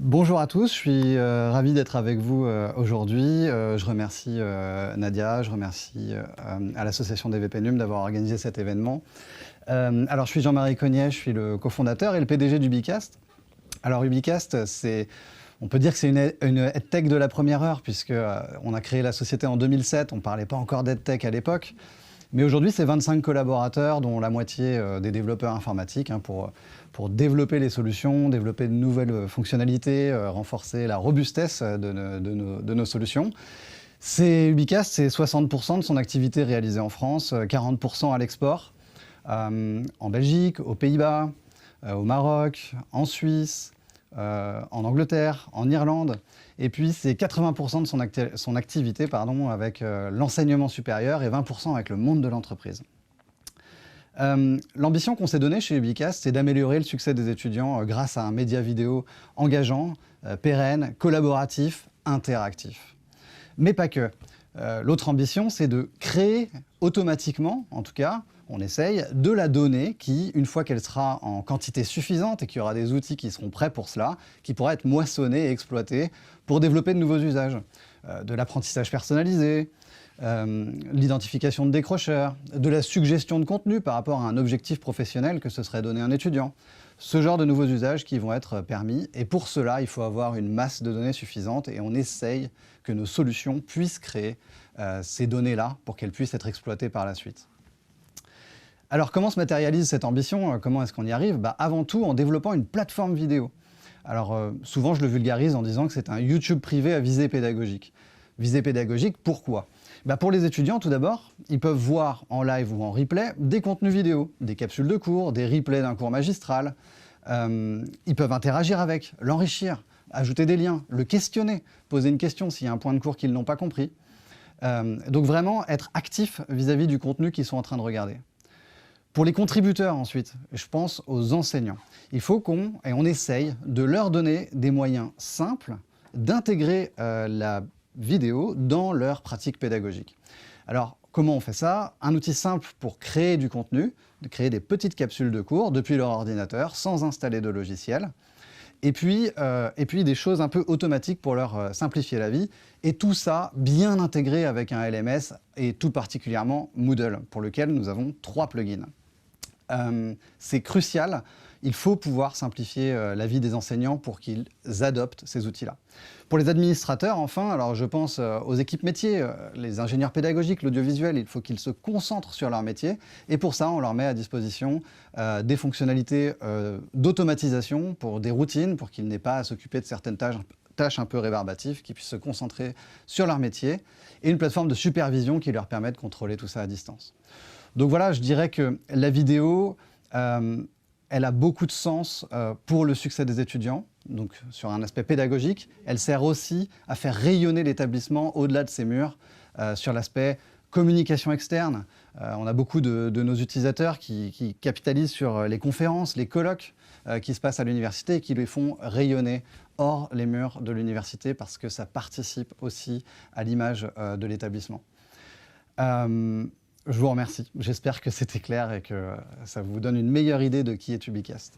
Bonjour à tous, je suis ravi d'être avec vous aujourd'hui. Je remercie Nadia, je remercie à l'association des VPNUM d'avoir organisé cet événement. Alors je suis Jean-Marie Cognet, je suis le cofondateur et le PDG d'Ubicast. Alors Ubicast, on peut dire que c'est une EdTech de la première heure, puisque on a créé la société en 2007, on ne parlait pas encore d'EdTech à l'époque. Mais aujourd'hui, c'est 25 collaborateurs, dont la moitié des développeurs informatiques, pour développer les solutions, développer de nouvelles fonctionnalités, renforcer la robustesse de nos solutions. Ubicast, c'est 60% de son activité réalisée en France, 40% à l'export, en Belgique, aux Pays-Bas, au Maroc, en Suisse, en Angleterre, en Irlande. Et puis, c'est 80% de son activité avec l'enseignement supérieur et 20% avec le monde de l'entreprise. L'ambition qu'on s'est donnée chez Ubicast, c'est d'améliorer le succès des étudiants grâce à un média vidéo engageant, pérenne, collaboratif, interactif. Mais pas que. L'autre ambition, c'est de créer automatiquement, en tout cas, on essaye, de la donnée qui, une fois qu'elle sera en quantité suffisante et qu'il y aura des outils qui seront prêts pour cela, qui pourra être moissonnée et exploitée pour développer de nouveaux usages. De l'apprentissage personnalisé, l'identification de décrocheurs, de la suggestion de contenu par rapport à un objectif professionnel que ce serait donner un étudiant. Ce genre de nouveaux usages qui vont être permis. Et pour cela, il faut avoir une masse de données suffisante et on essaye que nos solutions puissent créer ces données-là pour qu'elles puissent être exploitées par la suite. Alors, comment se matérialise cette ambition? Comment est-ce qu'on y arrive? Avant tout, en développant une plateforme vidéo. Alors, souvent, je le vulgarise en disant que c'est un YouTube privé à visée pédagogique. Visée pédagogique, pourquoi? Pour les étudiants, tout d'abord, ils peuvent voir en live ou en replay des contenus vidéo, des capsules de cours, des replays d'un cours magistral. Ils peuvent interagir avec, l'enrichir, ajouter des liens, le questionner, poser une question s'il y a un point de cours qu'ils n'ont pas compris. Donc vraiment, être actif vis-à-vis du contenu qu'ils sont en train de regarder. Pour les contributeurs ensuite, je pense aux enseignants. Il faut on essaye de leur donner des moyens simples d'intégrer la vidéo dans leur pratique pédagogique. Alors, comment on fait ça? Un outil simple pour créer du contenu, de créer des petites capsules de cours depuis leur ordinateur, sans installer de logiciel. Et puis des choses un peu automatiques pour leur simplifier la vie. Et tout ça bien intégré avec un LMS et tout particulièrement Moodle, pour lequel nous avons 3 plugins. C'est crucial, il faut pouvoir simplifier la vie des enseignants pour qu'ils adoptent ces outils-là. Pour les administrateurs, enfin, alors je pense aux équipes métiers, les ingénieurs pédagogiques, l'audiovisuel, il faut qu'ils se concentrent sur leur métier. Et pour ça, on leur met à disposition des fonctionnalités d'automatisation pour des routines, pour qu'ils n'aient pas à s'occuper de certaines tâches un peu rébarbatives, qu'ils puissent se concentrer sur leur métier, et une plateforme de supervision qui leur permet de contrôler tout ça à distance. Donc voilà, je dirais que la vidéo, elle a beaucoup de sens pour le succès des étudiants, donc sur un aspect pédagogique. Elle sert aussi à faire rayonner l'établissement au-delà de ses murs, sur l'aspect communication externe. On a beaucoup de nos utilisateurs qui capitalisent sur les conférences, les colloques qui se passent à l'université et qui les font rayonner hors les murs de l'université parce que ça participe aussi à l'image de l'établissement. Je vous remercie. J'espère que c'était clair et que ça vous donne une meilleure idée de qui est Ubicast.